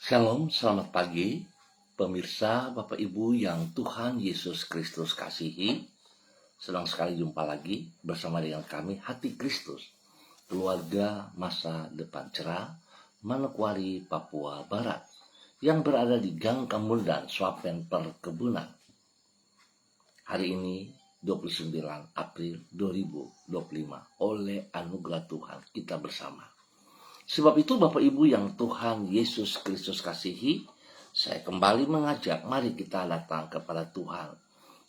Shalom, selamat pagi, pemirsa, Bapak Ibu yang Tuhan Yesus Kristus kasihi. Senang sekali jumpa lagi bersama dengan kami, Hati Kristus, keluarga masa depan cerah, Manokwari, Papua Barat, yang berada di Gang Kamundan, Swapen Perkebunan. Hari ini, 29 April 2025, oleh anugerah Tuhan kita bersama. Sebab itu Bapak Ibu yang Tuhan Yesus Kristus kasihi, saya kembali mengajak, mari kita datang kepada Tuhan.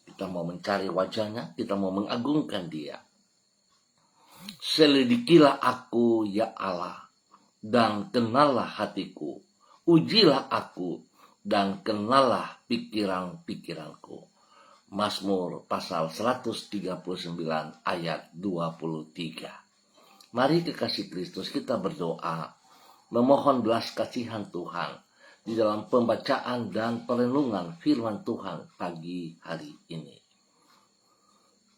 Kita mau mencari wajahnya, kita mau mengagungkan Dia. Selidikilah aku ya Allah, dan kenallah hatiku. Ujilah aku, dan kenallah pikiran-pikiranku. Mazmur pasal 139 ayat 23. Mari kekasih Kristus kita berdoa, memohon belas kasihan Tuhan di dalam pembacaan dan perenungan firman Tuhan pagi hari ini.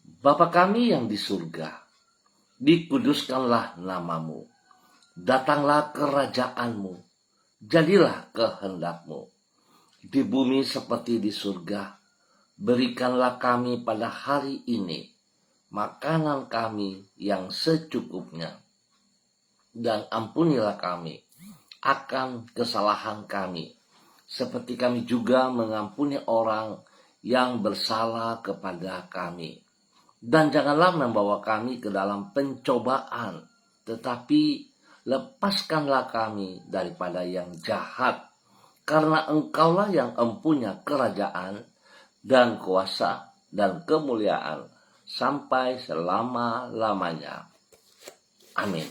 Bapa kami yang di surga, dikuduskanlah namamu, datanglah kerajaanmu, jadilah kehendakmu, di bumi seperti di surga. Berikanlah kami pada hari ini makanan kami yang secukupnya, dan ampunilah kami akan kesalahan kami, seperti kami juga mengampuni orang yang bersalah kepada kami. Dan janganlah membawa kami ke dalam pencobaan, tetapi lepaskanlah kami daripada yang jahat, karena Engkaulah yang empunya kerajaan dan kuasa dan kemuliaan sampai selama-lamanya. Amin.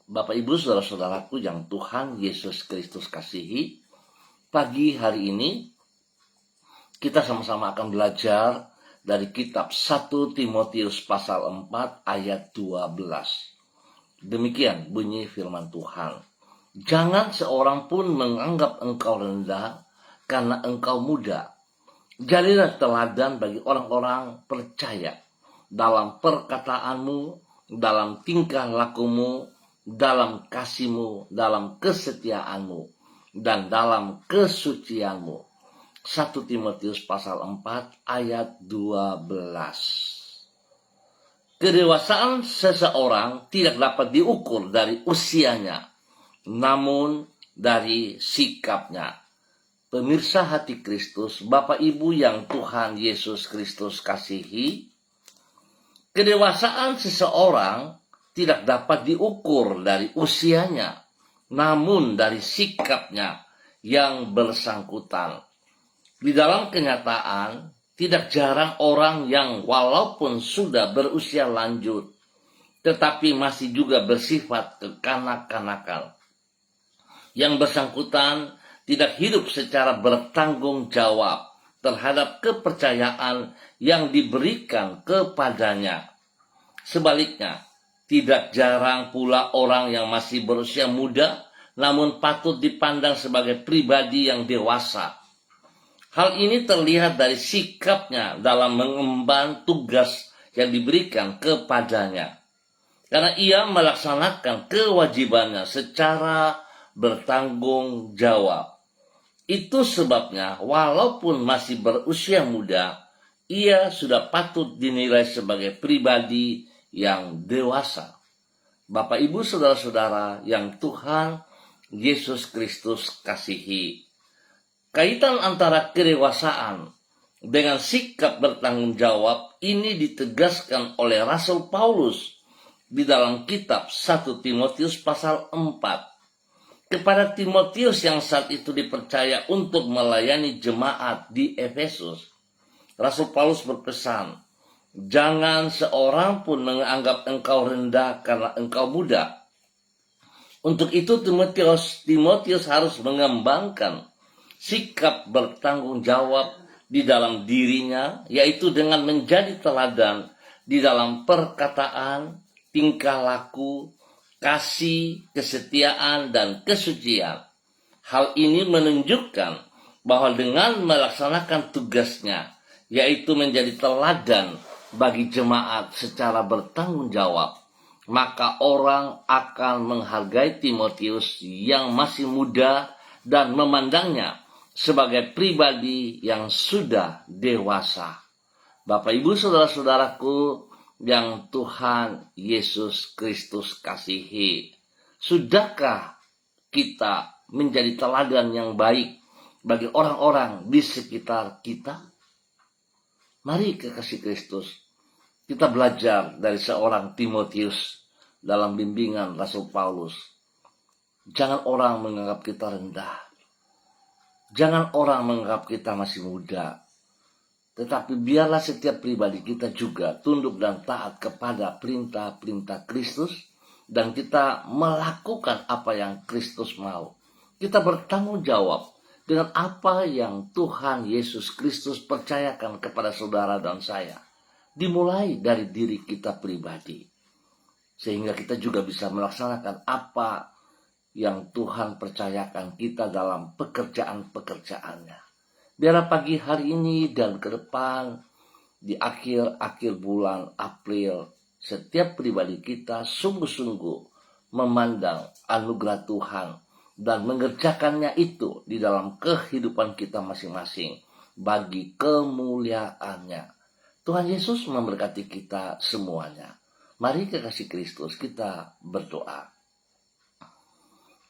Bapak Ibu saudara-saudaraku yang Tuhan Yesus Kristus kasihi, pagi hari ini kita sama-sama akan belajar dari kitab 1 Timotius pasal 4 ayat 12. Demikian bunyi firman Tuhan. Jangan seorang pun menganggap engkau rendah karena engkau muda. Jadilah teladan bagi orang-orang percaya dalam perkataanmu, dalam tingkah lakumu, dalam kasihmu, dalam kesetiaanmu, dan dalam kesucianmu. 1 Timotius pasal 4 ayat 12. Kedewasaan seseorang tidak dapat diukur dari usianya, namun dari sikapnya. Pemirsa Hati Kristus, Bapak Ibu yang Tuhan Yesus Kristus kasihi, kedewasaan seseorang tidak dapat diukur dari usianya, namun dari sikapnya yang bersangkutan. Di dalam kenyataan, tidak jarang orang yang walaupun sudah berusia lanjut, tetapi masih juga bersifat kekanak-kanakan. Yang bersangkutan tidak hidup secara bertanggung jawab terhadap kepercayaan yang diberikan kepadanya. Sebaliknya, tidak jarang pula orang yang masih berusia muda namun patut dipandang sebagai pribadi yang dewasa. Hal ini terlihat dari sikapnya dalam mengemban tugas yang diberikan kepadanya. Karena ia melaksanakan kewajibannya secara bertanggung jawab. Itu sebabnya walaupun masih berusia muda, ia sudah patut dinilai sebagai pribadi yang dewasa. Bapak Ibu saudara-saudara yang Tuhan Yesus Kristus kasihi. Kaitan antara kedewasaan dengan sikap bertanggung jawab ini ditegaskan oleh Rasul Paulus di dalam kitab 1 Timotius pasal 4. Kepada Timotius yang saat itu dipercaya untuk melayani jemaat di Efesus, Rasul Paulus berpesan, jangan seorang pun menganggap engkau rendah karena engkau muda. Untuk itu Timotius harus mengembangkan sikap bertanggung jawab di dalam dirinya, yaitu dengan menjadi teladan di dalam perkataan, tingkah laku, kasih, kesetiaan, dan kesucian. Hal ini menunjukkan bahwa dengan melaksanakan tugasnya, yaitu menjadi teladan bagi jemaat secara bertanggung jawab, maka orang akan menghargai Timotius yang masih muda dan memandangnya sebagai pribadi yang sudah dewasa. Bapak, Ibu, saudara-saudaraku yang Tuhan Yesus Kristus kasihi, sudahkah kita menjadi teladan yang baik bagi orang-orang di sekitar kita? Mari, kekasih Kristus, kita belajar dari seorang Timotius dalam bimbingan Rasul Paulus. Jangan orang menganggap kita rendah. Jangan orang menganggap kita masih muda. Tetapi biarlah setiap pribadi kita juga tunduk dan taat kepada perintah-perintah Kristus. Dan kita melakukan apa yang Kristus mau. Kita bertanggung jawab dengan apa yang Tuhan Yesus Kristus percayakan kepada saudara dan saya. Dimulai dari diri kita pribadi. Sehingga kita juga bisa melaksanakan apa yang Tuhan percayakan kita dalam pekerjaan-pekerjaannya. Biarlah pagi hari ini dan ke depan, di akhir-akhir bulan April, setiap pribadi kita sungguh-sungguh memandang anugerah Tuhan dan mengerjakannya itu di dalam kehidupan kita masing-masing bagi kemuliaannya. Tuhan Yesus memberkati kita semuanya. Mari, kekasih Kristus, kita berdoa.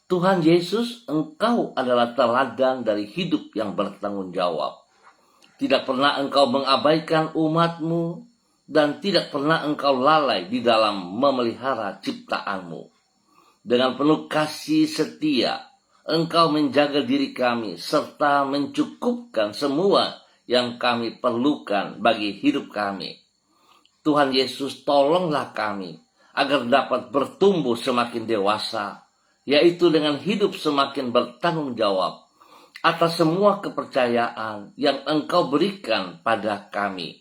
Tuhan Yesus, Engkau adalah teladan dari hidup yang bertanggung jawab. Tidak pernah Engkau mengabaikan umat-Mu dan tidak pernah Engkau lalai di dalam memelihara ciptaan-Mu. Dengan penuh kasih setia, Engkau menjaga diri kami serta mencukupkan semua yang kami perlukan bagi hidup kami. Tuhan Yesus, tolonglah kami agar dapat bertumbuh semakin dewasa, yaitu dengan hidup semakin bertanggung jawab atas semua kepercayaan yang Engkau berikan pada kami.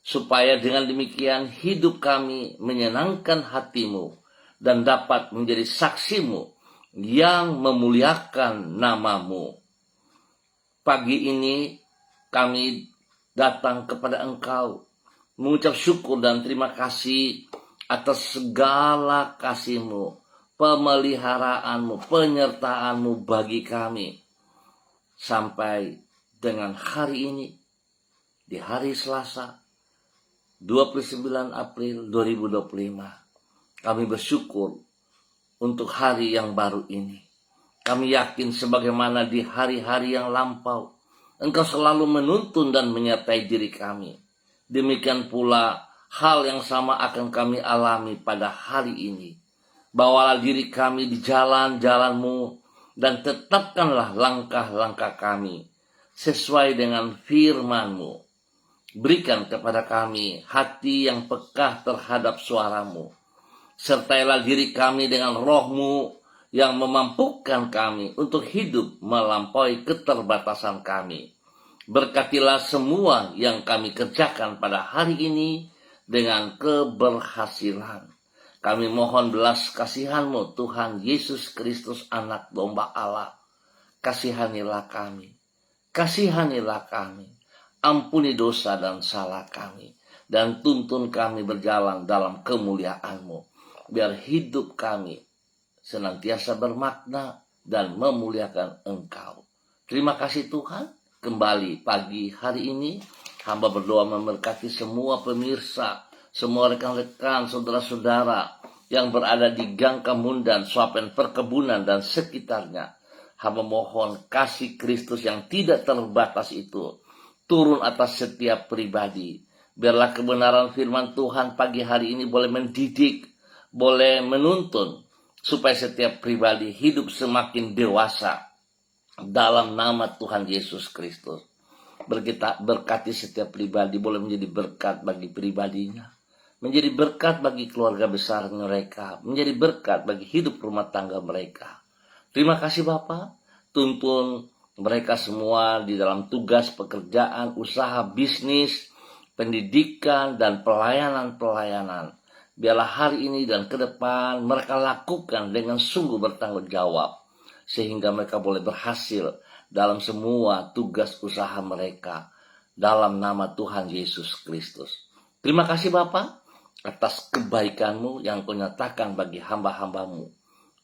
Supaya dengan demikian hidup kami menyenangkan hati-Mu dan dapat menjadi saksi-Mu yang memuliakan nama-Mu. Pagi ini kami datang kepada Engkau, mengucap syukur dan terima kasih atas segala kasih-Mu, pemeliharaanmu, penyertaan-Mu bagi kami. Sampai dengan hari ini, di hari Selasa, 29 April 2025, kami bersyukur untuk hari yang baru ini. Kami yakin sebagaimana di hari-hari yang lampau, Engkau selalu menuntun dan menyertai diri kami. Demikian pula hal yang sama akan kami alami pada hari ini. Bawalah diri kami di jalan-jalan-Mu dan tetapkanlah langkah-langkah kami sesuai dengan firman-Mu. Berikan kepada kami hati yang peka terhadap suara-Mu. Sertailah diri kami dengan Roh-Mu yang memampukan kami untuk hidup melampaui keterbatasan kami. Berkatilah semua yang kami kerjakan pada hari ini dengan keberhasilan. Kami mohon belas kasihan-Mu, Tuhan Yesus Kristus, Anak Domba Allah. Kasihanilah kami. Kasihanilah kami. Ampuni dosa dan salah kami. Dan tuntun kami berjalan dalam kemuliaan-Mu. Biar hidup kami senantiasa bermakna dan memuliakan Engkau. Terima kasih Tuhan. Kembali pagi hari ini, hamba berdoa memberkati semua pemirsa, semua rekan-rekan, saudara-saudara yang berada di Gang Kemundan, Swapen Perkebunan dan sekitarnya. Hamba mohon kasih Kristus yang tidak terbatas itu turun atas setiap pribadi. Biarlah kebenaran firman Tuhan pagi hari ini boleh mendidik, boleh menuntun, supaya setiap pribadi hidup semakin dewasa dalam nama Tuhan Yesus Kristus. Berkati setiap pribadi boleh menjadi berkat bagi pribadinya, menjadi berkat bagi keluarga besar mereka, menjadi berkat bagi hidup rumah tangga mereka. Terima kasih Bapa, tuntun mereka semua di dalam tugas pekerjaan, usaha, bisnis, pendidikan, dan pelayanan-pelayanan. Biarlah hari ini dan ke depan mereka lakukan dengan sungguh bertanggung jawab, sehingga mereka boleh berhasil dalam semua tugas usaha mereka, dalam nama Tuhan Yesus Kristus. Terima kasih Bapa. atas kebaikan-Mu yang Kau nyatakan bagi hamba-hamba-Mu.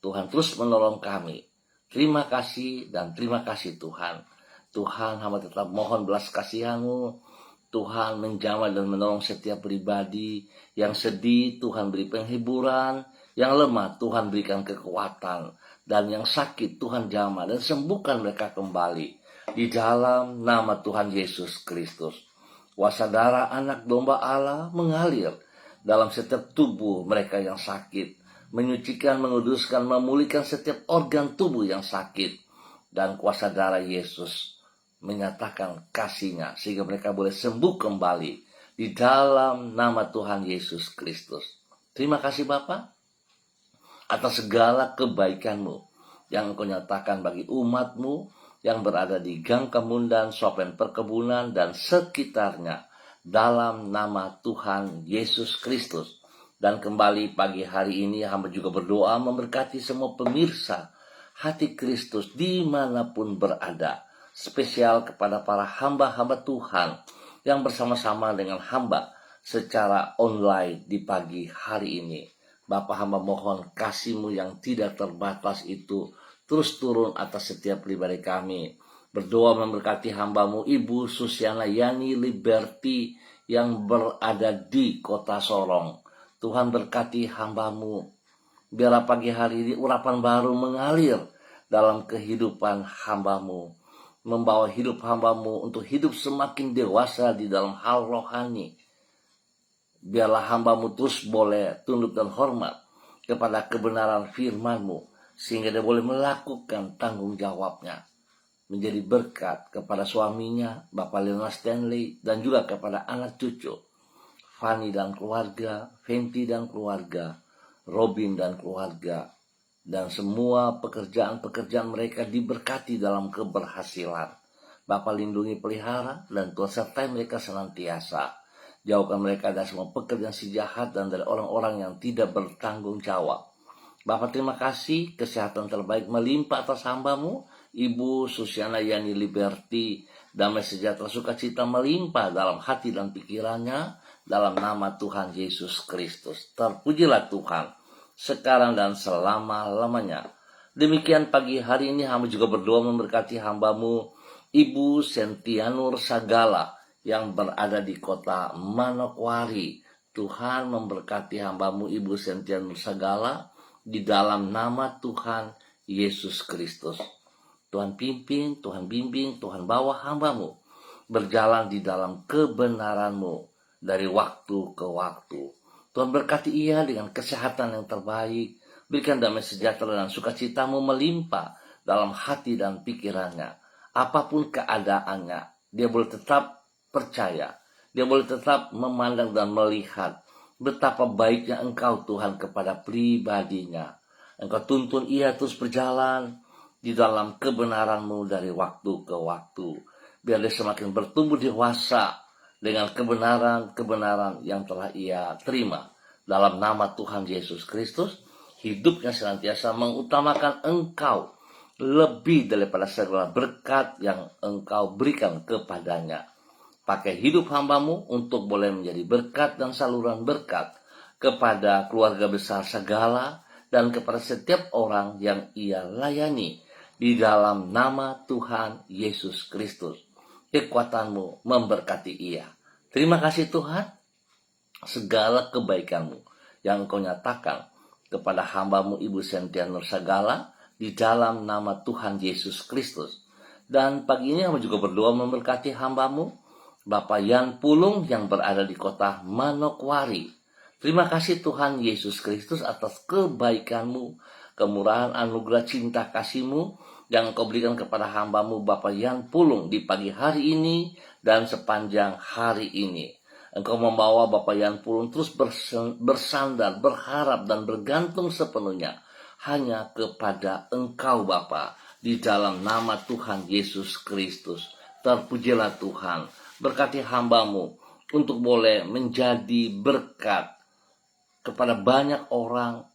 Tuhan terus menolong kami. Terima kasih dan terima kasih Tuhan. Tuhan, hamba tetap mohon belas kasihan-Mu. Tuhan menjamah dan menolong setiap pribadi. Yang sedih, Tuhan beri penghiburan. Yang lemah, Tuhan berikan kekuatan. Dan yang sakit, Tuhan jamah dan sembuhkan mereka kembali. Di dalam nama Tuhan Yesus Kristus. Kuasa darah anak domba Allah mengalir dalam setiap tubuh mereka yang sakit. Menyucikan, menguduskan, memulihkan setiap organ tubuh yang sakit. Dan kuasa darah Yesus menyatakan kasih-Nya sehingga mereka boleh sembuh kembali di dalam nama Tuhan Yesus Kristus. Terima kasih Bapa atas segala kebaikan-Mu yang Engkau nyatakan bagi umat-Mu yang berada di Gang Kemundan, Sopen Perkebunan, dan sekitarnya dalam nama Tuhan Yesus Kristus. Dan kembali pagi hari ini hamba juga berdoa memberkati semua pemirsa Hati Kristus dimanapun berada. Spesial kepada para hamba-hamba Tuhan yang bersama-sama dengan hamba secara online di pagi hari ini. Bapa, hamba mohon kasih-Mu yang tidak terbatas itu terus turun atas setiap pribadi kami. Berdoa memberkati hamba-Mu Ibu Susiana Yani Liberty yang berada di kota Sorong. Tuhan berkati hamba-Mu. Biarlah pagi hari ini urapan baru mengalir dalam kehidupan hamba-Mu. Membawa hidup hamba-Mu untuk hidup semakin dewasa di dalam hal rohani. Biarlah hamba-Mu terus boleh tunduk dan hormat kepada kebenaran firman-Mu. Sehingga dia boleh melakukan tanggung jawabnya. Menjadi berkat kepada suaminya, Bapak Leonard Stanley, dan juga kepada anak cucu. Fanny dan keluarga, Fenty dan keluarga, Robin dan keluarga. Dan semua pekerjaan-pekerjaan mereka diberkati dalam keberhasilan. Bapa lindungi pelihara dan Tuhan sertai mereka senantiasa. Jauhkan mereka dari semua pekerjaan si jahat dan dari orang-orang yang tidak bertanggung jawab. Bapa terima kasih kesehatan terbaik melimpah atas hamba-Mu. Ibu Susiana Yani Liberty, damai sejahtera sukacita melimpah dalam hati dan pikirannya. Dalam nama Tuhan Yesus Kristus. Terpujilah Tuhan sekarang dan selama-lamanya. Demikian pagi hari ini hamba juga berdoa memberkati hamba-Mu Ibu Sentianur Sagala yang berada di kota Manokwari. Tuhan memberkati hamba-Mu Ibu Sentianur Sagala di dalam nama Tuhan Yesus Kristus. Tuhan pimpin, Tuhan bimbing, Tuhan bawa hamba-Mu berjalan di dalam kebenaran-Mu dari waktu ke waktu. Tuhan berkati ia dengan kesehatan yang terbaik. Berikan damai sejahtera dan sukacita-Mu melimpah dalam hati dan pikirannya. Apapun keadaannya, dia boleh tetap percaya. Dia boleh tetap memandang dan melihat betapa baiknya Engkau Tuhan kepada pribadinya. Engkau tuntun ia terus berjalan di dalam kebenaran-Mu dari waktu ke waktu. Biar dia semakin bertumbuh dewasa dengan kebenaran-kebenaran yang telah ia terima. Dalam nama Tuhan Yesus Kristus, hidupnya senantiasa mengutamakan Engkau lebih daripada segala berkat yang Engkau berikan kepadanya. Pakai hidup hamba-Mu untuk boleh menjadi berkat dan saluran berkat kepada keluarga besar segala dan kepada setiap orang yang ia layani. Di dalam nama Tuhan Yesus Kristus, kekuatan-Mu memberkati ia. Terima kasih Tuhan, segala kebaikan-Mu yang Engkau nyatakan kepada hamba-Mu Ibu Sentianur Sagala di dalam nama Tuhan Yesus Kristus. Dan pagi ini hamba juga berdoa memberkati hamba-Mu Bapak Yan Pulung yang berada di kota Manokwari. Terima kasih Tuhan Yesus Kristus atas kebaikan-Mu, kemurahan, anugerah, cinta kasih-Mu yang Engkau berikan kepada hamba-Mu Bapak Yan Pulung di pagi hari ini dan sepanjang hari ini. Engkau membawa Bapak Yan Pulung terus bersandar, berharap dan bergantung sepenuhnya hanya kepada Engkau Bapa di dalam nama Tuhan Yesus Kristus. Terpujilah Tuhan. Berkati hamba-Mu untuk boleh menjadi berkat kepada banyak orang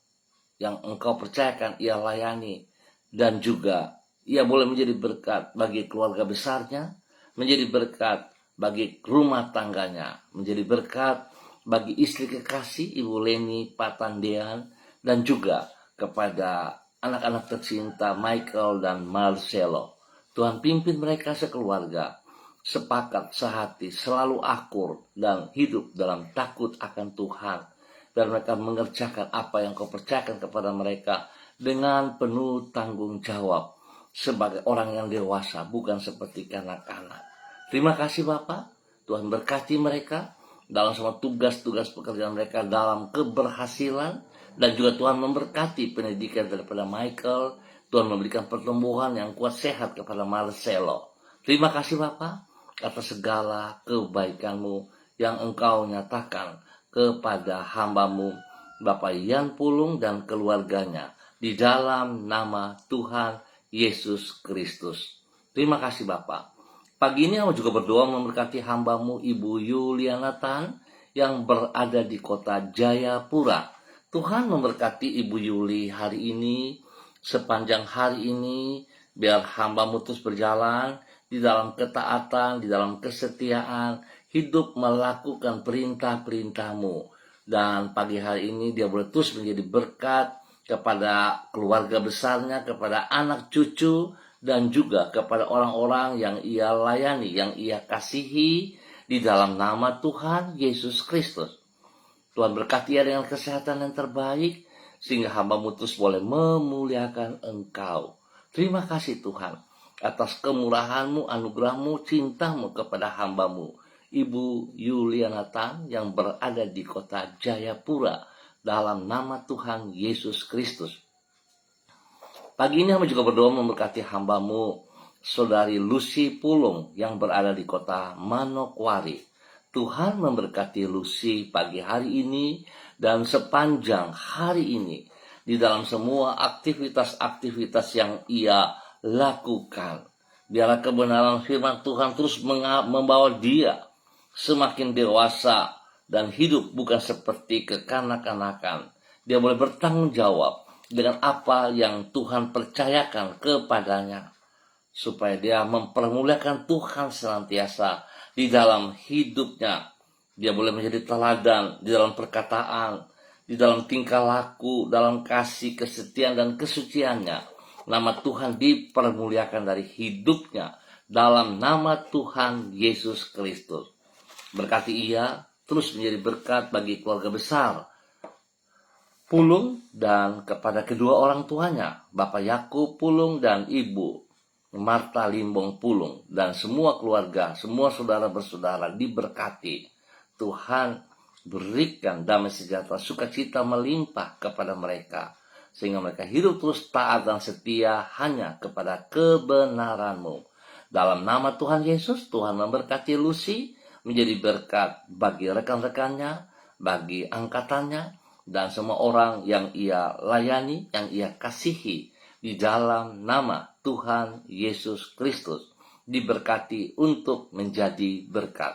yang Engkau percayakan ia layani. Dan juga ia boleh menjadi berkat bagi keluarga besarnya, menjadi berkat bagi rumah tangganya, menjadi berkat bagi istri kekasih Ibu Leni Patandean, dan juga kepada anak-anak tercinta Michael dan Marcelo. Tuhan pimpin mereka sekeluarga, sepakat, sehati, selalu akur, dan hidup dalam takut akan Tuhan. Dan mereka mengerjakan apa yang Kau percayakan kepada mereka dengan penuh tanggung jawab, sebagai orang yang dewasa, bukan seperti kanak-kanak. Terima kasih Bapak, Tuhan berkati mereka dalam semua tugas-tugas pekerjaan mereka, dalam keberhasilan, dan juga Tuhan memberkati pendidikan daripada Michael. Tuhan memberikan pertumbuhan yang kuat sehat kepada Marcelo. Terima kasih Bapak atas segala kebaikan-Mu yang Engkau nyatakan kepada hamba-Mu Bapak Yan Pulung dan keluarganya, di dalam nama Tuhan Yesus Kristus. Terima kasih Bapak. Pagi ini aku juga berdoa memberkati hamba-Mu Ibu Yuliana Tan yang berada di kota Jayapura. Tuhan memberkati Ibu Yuli hari ini, sepanjang hari ini, biar hamba-Mu terus berjalan di dalam ketaatan, di dalam kesetiaan, hidup melakukan perintah-perintah-Mu. Dan pagi hari ini dia boleh terus menjadi berkat kepada keluarga besarnya, kepada anak cucu, dan juga kepada orang-orang yang ia layani, yang ia kasihi, di dalam nama Tuhan Yesus Kristus. Tuhan berkati dia dengan kesehatan yang terbaik, sehingga hamba-Mu terus boleh memuliakan Engkau. Terima kasih Tuhan atas kemurahan-Mu, anugerah-Mu, cinta-Mu kepada hamba-Mu Ibu Yuliana Tan yang berada di kota Jayapura, dalam nama Tuhan Yesus Kristus. Pagi ini hamba juga berdoa memberkati hamba-Mu Saudari Lucy Pulung yang berada di kota Manokwari. Tuhan memberkati Lucy pagi hari ini dan sepanjang hari ini di dalam semua aktivitas-aktivitas yang ia lakukan. Biarlah kebenaran firman Tuhan terus membawa dia semakin dewasa dan hidup bukan seperti kekanak-kanakan. Dia boleh bertanggung jawab dengan apa yang Tuhan percayakan kepadanya, supaya dia mempermuliakan Tuhan senantiasa di dalam hidupnya. Dia boleh menjadi teladan di dalam perkataan, di dalam tingkah laku, dalam kasih, kesetiaan, dan kesuciannya. Nama Tuhan dipermuliakan dari hidupnya dalam nama Tuhan Yesus Kristus. Berkati ia terus menjadi berkat bagi keluarga besar Pulung dan kepada kedua orang tuanya, Bapak Yakub Pulung dan Ibu Marta Limbong Pulung, dan semua keluarga, semua saudara bersaudara diberkati. Tuhan berikan damai sejahtera, sukacita melimpah kepada mereka, sehingga mereka hidup terus taat dan setia hanya kepada kebenaran-Mu. Dalam nama Tuhan Yesus, Tuhan memberkati Lucy menjadi berkat bagi rekan-rekannya, bagi angkatannya, dan semua orang yang ia layani, yang ia kasihi, di dalam nama Tuhan Yesus Kristus, diberkati untuk menjadi berkat.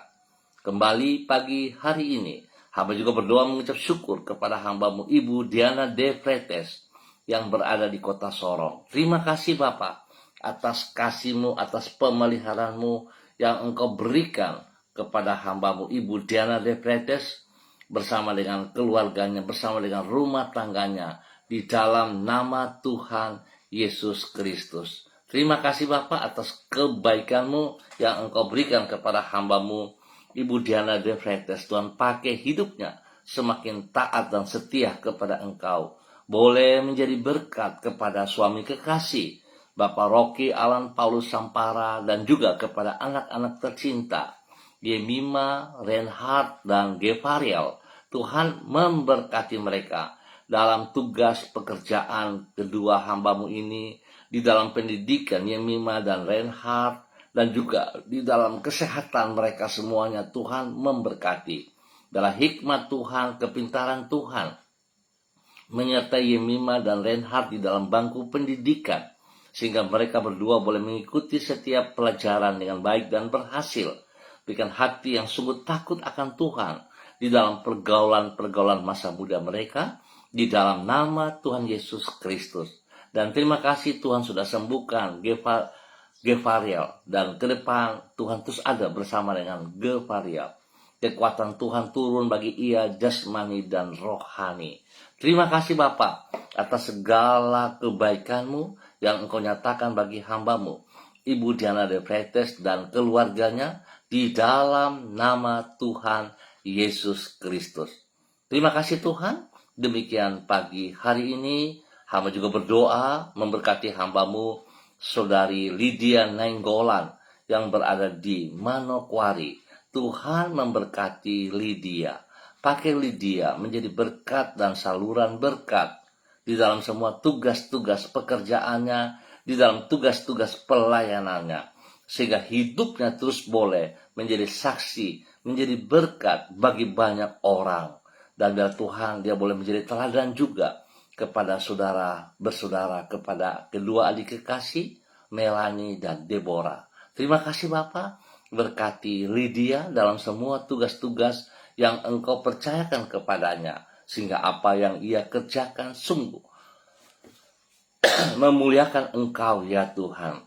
Kembali pagi hari ini, hamba juga berdoa mengucap syukur kepada hamba-Mu Ibu Diana De Fretes yang berada di kota Sorong. Terima kasih Bapak atas kasih-Mu, atas pemeliharaan-Mu yang Engkau berikan kepada hamba-Mu Ibu Diana De Fretes bersama dengan keluarganya, bersama dengan rumah tangganya, di dalam nama Tuhan Yesus Kristus. Terima kasih Bapak atas kebaikan-Mu yang Engkau berikan kepada hamba-Mu Ibu Diana De Fretes. Tuhan pakai hidupnya semakin taat dan setia kepada Engkau. Boleh menjadi berkat kepada suami kekasih Bapak Rocky Alan Paulus Sampara, dan juga kepada anak-anak tercinta Yemima, Reinhard, dan Gevariel. Tuhan memberkati mereka dalam tugas pekerjaan kedua hamba-Mu ini, di dalam pendidikan Yemima dan Reinhard, dan juga di dalam kesehatan mereka semuanya. Tuhan memberkati dalam hikmat Tuhan, kepintaran Tuhan menyertai Yemima dan Reinhard di dalam bangku pendidikan, sehingga mereka berdua boleh mengikuti setiap pelajaran dengan baik dan berhasil. Berikan hati yang sungguh takut akan Tuhan di dalam pergaulan-pergaulan masa muda mereka, di dalam nama Tuhan Yesus Kristus. Dan terima kasih Tuhan sudah sembuhkan Gevariel, dan ke depan Tuhan terus ada bersama dengan Gevariel. kekuatan Tuhan turun bagi ia jasmani dan rohani. Terima kasih Bapa atas segala kebaikan-Mu yang Engkau nyatakan bagi hamba-Mu, Ibu Diana De Freitas dan keluarganya, di dalam nama Tuhan Yesus Kristus. Terima kasih Tuhan. Demikian pagi hari ini, hamba juga berdoa memberkati hamba-Mu, Saudari Lydia Nainggolan yang berada di Manokwari. Tuhan memberkati Lydia. Pakai Lydia menjadi berkat dan saluran berkat di dalam semua tugas-tugas pekerjaannya, di dalam tugas-tugas pelayanannya, sehingga hidupnya terus boleh menjadi saksi, menjadi berkat bagi banyak orang. Dan biar Tuhan dia boleh menjadi teladan juga kepada saudara bersaudara, kepada kedua adik kekasih Melanie dan Deborah. Terima kasih Bapak, berkati Lydia dalam semua tugas-tugas yang Engkau percayakan kepadanya, sehingga apa yang ia kerjakan sungguh memuliakan Engkau ya Tuhan.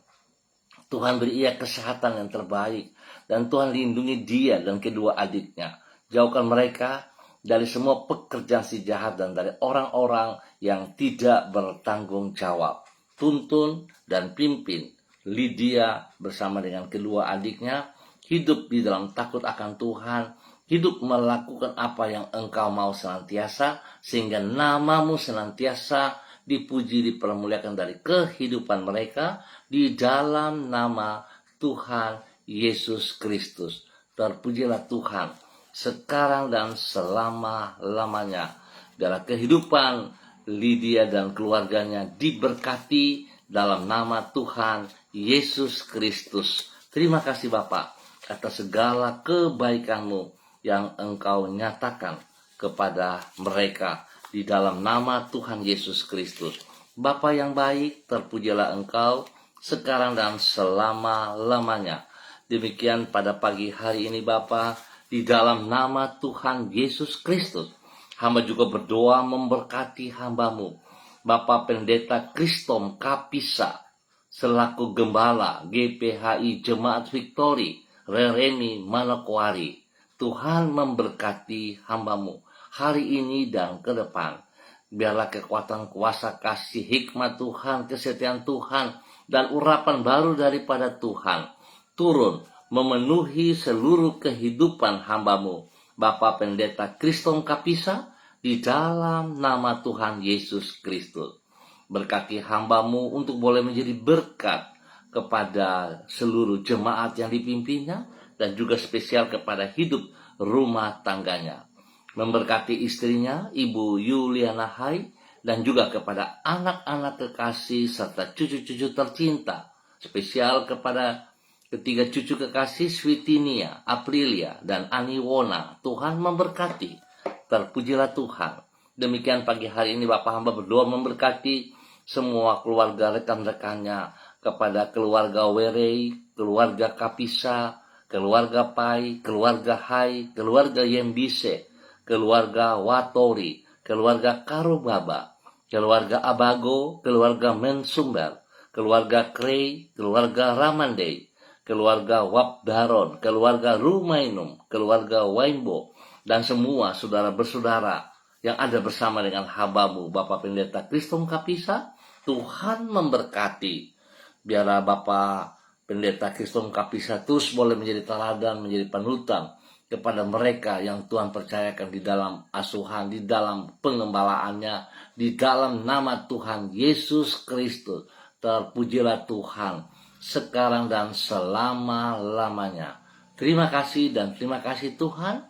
Tuhan beri ia kesehatan yang terbaik, dan Tuhan lindungi dia dan kedua adiknya. Jauhkan mereka dari semua pekerjaan si jahat dan dari orang-orang yang tidak bertanggung jawab. Tuntun dan pimpin Lydia bersama dengan kedua adiknya hidup di dalam takut akan Tuhan, hidup melakukan apa yang Engkau mau senantiasa, sehingga nama-Mu senantiasa dipuji, dipermuliakan dari kehidupan mereka, di dalam nama Tuhan Yesus Kristus. Terpujilah Tuhan sekarang dan selama-lamanya. Dalam kehidupan Lydia dan keluarganya diberkati dalam nama Tuhan Yesus Kristus. Terima kasih Bapak atas segala kebaikan-Mu yang Engkau nyatakan kepada mereka di dalam nama Tuhan Yesus Kristus. Bapa yang baik, terpujilah Engkau sekarang dan selama-lamanya. Demikian pada pagi hari ini Bapa, di dalam nama Tuhan Yesus Kristus, hamba juga berdoa memberkati hamba-Mu, Bapak Pendeta Kristom Kapisa, selaku Gembala GPHI Jemaat Victory Rereni Manokwari. Tuhan memberkati hamba-Mu hari ini dan ke depan. Biarlah kekuatan kuasa kasih hikmat Tuhan, kesetiaan Tuhan, dan urapan baru daripada Tuhan turun memenuhi seluruh kehidupan hamba-Mu, Bapak Pendeta Kristom Kapisa, di dalam nama Tuhan Yesus Kristus. Berkati hamba-Mu untuk boleh menjadi berkat kepada seluruh jemaat yang dipimpinnya, dan juga spesial kepada hidup rumah tangganya. Memberkati istrinya, Ibu Yuliana Hai, dan juga kepada anak-anak kekasih serta cucu-cucu tercinta. Spesial kepada ketiga cucu kekasih Switinia, Aprilia, dan Aniwona. Tuhan memberkati. Terpujilah Tuhan. Demikian pagi hari ini Bapak hamba berdoa memberkati semua keluarga rekan-rekannya, kepada keluarga Werei, keluarga Kapisa, keluarga Pai, keluarga Hai, keluarga Yembise, keluarga Watori, keluarga Karubaba, keluarga Abago, keluarga Mensumber, keluarga Krei, keluarga Ramandei, keluarga Wabdaron, keluarga Rumainum, keluarga Waimbo, dan semua saudara bersaudara yang ada bersama dengan hamba-Mu Bapak Pendeta Kristom Kapisa. Tuhan memberkati. Biarlah Bapak Pendeta Kristom Kapisa terus boleh menjadi teladan, menjadi panutan kepada mereka yang Tuhan percayakan di dalam asuhan, di dalam pengembalaannya, di dalam nama Tuhan Yesus Kristus. Terpujilah Tuhan sekarang dan selama-lamanya. Terima kasih dan terima kasih Tuhan.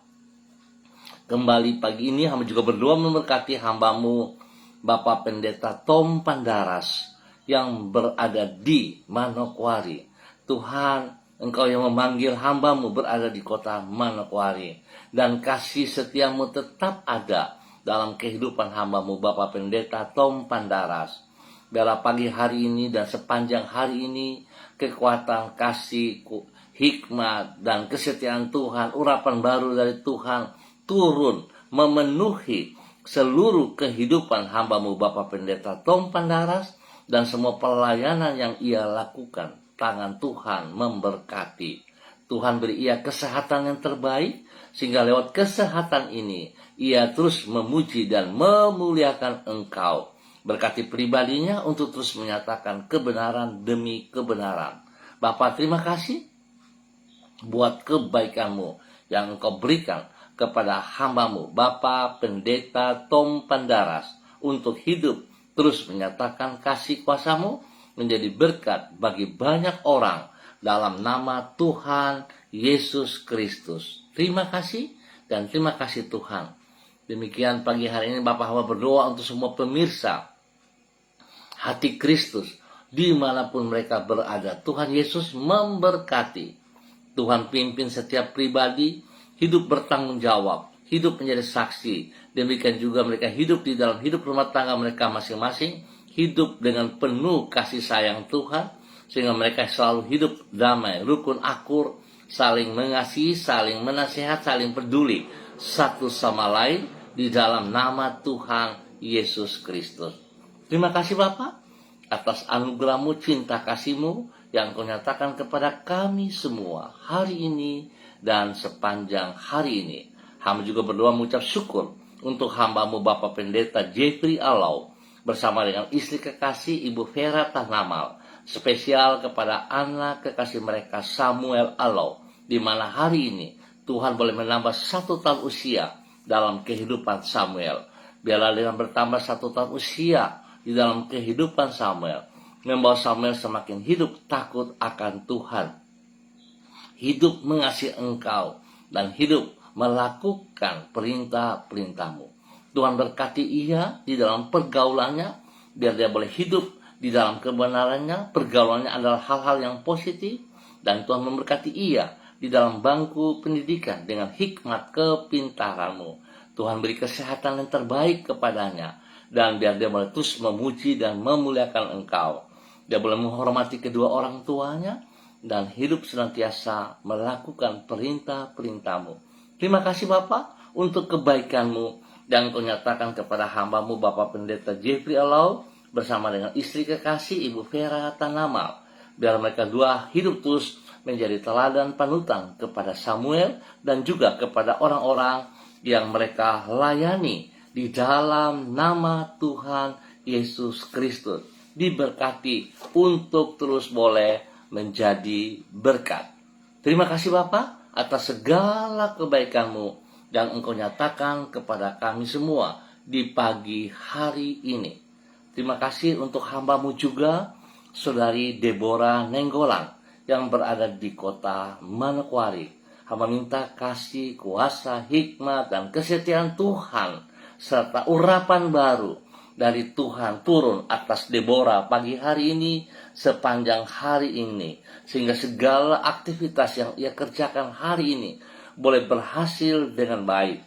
Kembali pagi ini hamba juga berdoa memberkati hamba-Mu Bapak Pendeta Tom Pandaras yang berada di Manokwari. Tuhan, Engkau yang memanggil hamba-Mu berada di kota Manokwari, dan kasih setia-Mu tetap ada dalam kehidupan hamba-Mu Bapak Pendeta Tom Pandaras. Biarlah pagi hari ini dan sepanjang hari ini kekuatan, kasih, hikmat, dan kesetiaan Tuhan, urapan baru dari Tuhan turun memenuhi seluruh kehidupan hamba-Mu Bapak Pendeta Tom Pandaras dan semua pelayanan yang ia lakukan. Tangan Tuhan memberkati. Tuhan beri ia kesehatan yang terbaik, sehingga lewat kesehatan ini ia terus memuji dan memuliakan Engkau. Berkati pribadinya untuk terus menyatakan kebenaran demi kebenaran. Bapa, terima kasih buat kebaikan-Mu yang Engkau berikan kepada hamba-Mu, Bapak Pendeta Tom Pandaras, untuk hidup terus menyatakan kasih kuasa-Mu menjadi berkat bagi banyak orang dalam nama Tuhan Yesus Kristus. Terima kasih dan terima kasih Tuhan. Demikian pagi hari ini Bapak hamba berdoa untuk semua pemirsa Hati Kristus dimanapun mereka berada. Tuhan Yesus memberkati. Tuhan pimpin setiap pribadi hidup bertanggung jawab, hidup menjadi saksi. Demikian juga mereka hidup di dalam hidup rumah tangga mereka masing-masing, hidup dengan penuh kasih sayang Tuhan, sehingga mereka selalu hidup damai, rukun, akur, saling mengasihi, saling menasihat, saling peduli satu sama lain di dalam nama Tuhan Yesus Kristus. Terima kasih Bapak atas anugerah-Mu, cinta kasih-Mu yang Kau nyatakan kepada kami semua hari ini dan sepanjang hari ini. Hamba juga berdoa mengucap syukur untuk hamba-Mu Bapak Pendeta Jeffrey Alau bersama dengan istri kekasih Ibu Vera Tahnamal, spesial kepada anak kekasih mereka Samuel Alau, di mana hari ini Tuhan boleh menambah 1 tahun usia dalam kehidupan Samuel. Biarlah dengan bertambah 1 tahun usia di dalam kehidupan Samuel, membawa Samuel semakin hidup takut akan Tuhan, hidup mengasihi Engkau, dan hidup melakukan perintah-perintah-Mu. Tuhan berkati ia di dalam pergaulannya, biar dia boleh hidup di dalam kebenarannya. Pergaulannya adalah hal-hal yang positif, dan Tuhan memberkati ia di dalam bangku pendidikan dengan hikmat kepintaran-Mu. Tuhan beri kesehatan yang terbaik kepadanya, dan biar dia boleh terus memuji dan memuliakan Engkau. Dia boleh menghormati kedua orang tuanya dan hidup senantiasa melakukan perintah-perintah-Mu. Terima kasih Bapak untuk kebaikan-Mu yang Kau nyatakan kepada hamba-Mu Bapak Pendeta Jeffrey Alau bersama dengan istri kekasih Ibu Vera Tahnamal. Biar mereka dua hidup terus menjadi teladan panutan kepada Samuel dan juga kepada orang-orang yang mereka layani di dalam nama Tuhan Yesus Kristus. Diberkati untuk terus boleh menjadi berkat. Terima kasih Bapak atas segala kebaikan-Mu yang Engkau nyatakan kepada kami semua di pagi hari ini. Terima kasih untuk hamba-Mu juga, Saudari Deborah Nenggolan, yang berada di kota Manokwari. Hamba minta kasih, kuasa, hikmat, dan kesetiaan Tuhan, serta urapan baru dari Tuhan turun atas Deborah pagi hari ini, sepanjang hari ini, sehingga segala aktivitas yang ia kerjakan hari ini boleh berhasil dengan baik.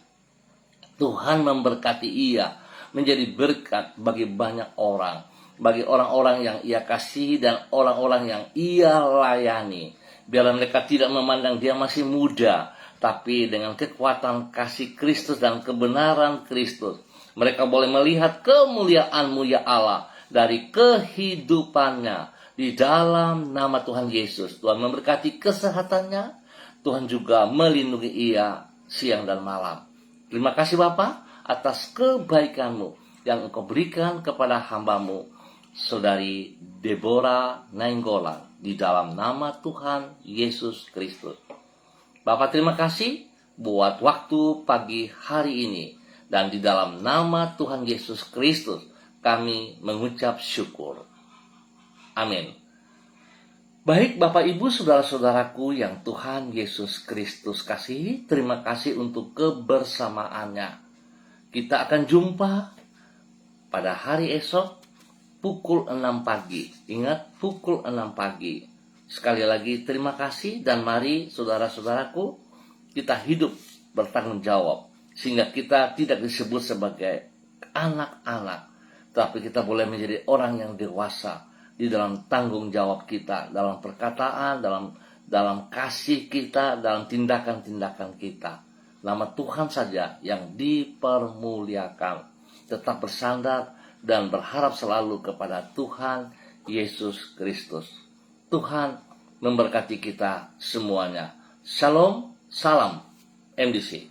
Tuhan memberkati ia menjadi berkat bagi banyak orang, bagi orang-orang yang ia kasihi dan orang-orang yang ia layani. Biarlah mereka tidak memandang dia masih muda, tapi dengan kekuatan kasih Kristus dan kebenaran Kristus, mereka boleh melihat kemuliaan-Mu ya Allah dari kehidupannya di dalam nama Tuhan Yesus. Tuhan memberkati kesehatannya, Tuhan juga melindungi ia siang dan malam. Terima kasih Bapa atas kebaikan-Mu yang Engkau berikan kepada hamba-Mu, Saudari Deborah Nainggolan, di dalam nama Tuhan Yesus Kristus. Bapak terima kasih buat waktu pagi hari ini, dan di dalam nama Tuhan Yesus Kristus kami mengucap syukur. Amin. Baik Bapak Ibu saudara-saudaraku yang Tuhan Yesus Kristus kasihi, terima kasih untuk kebersamaannya. Kita akan jumpa pada hari esok pukul 6 pagi. Ingat, pukul 6 pagi. Sekali lagi terima kasih, dan mari saudara-saudaraku kita hidup bertanggung jawab, sehingga kita tidak disebut sebagai anak-anak, tapi kita boleh menjadi orang yang dewasa di dalam tanggung jawab kita, dalam perkataan, dalam kasih kita, dalam tindakan-tindakan kita. Nama Tuhan saja yang dipermuliakan. Tetap bersandar dan berharap selalu kepada Tuhan Yesus Kristus. Tuhan memberkati kita semuanya. Shalom, salam MDC.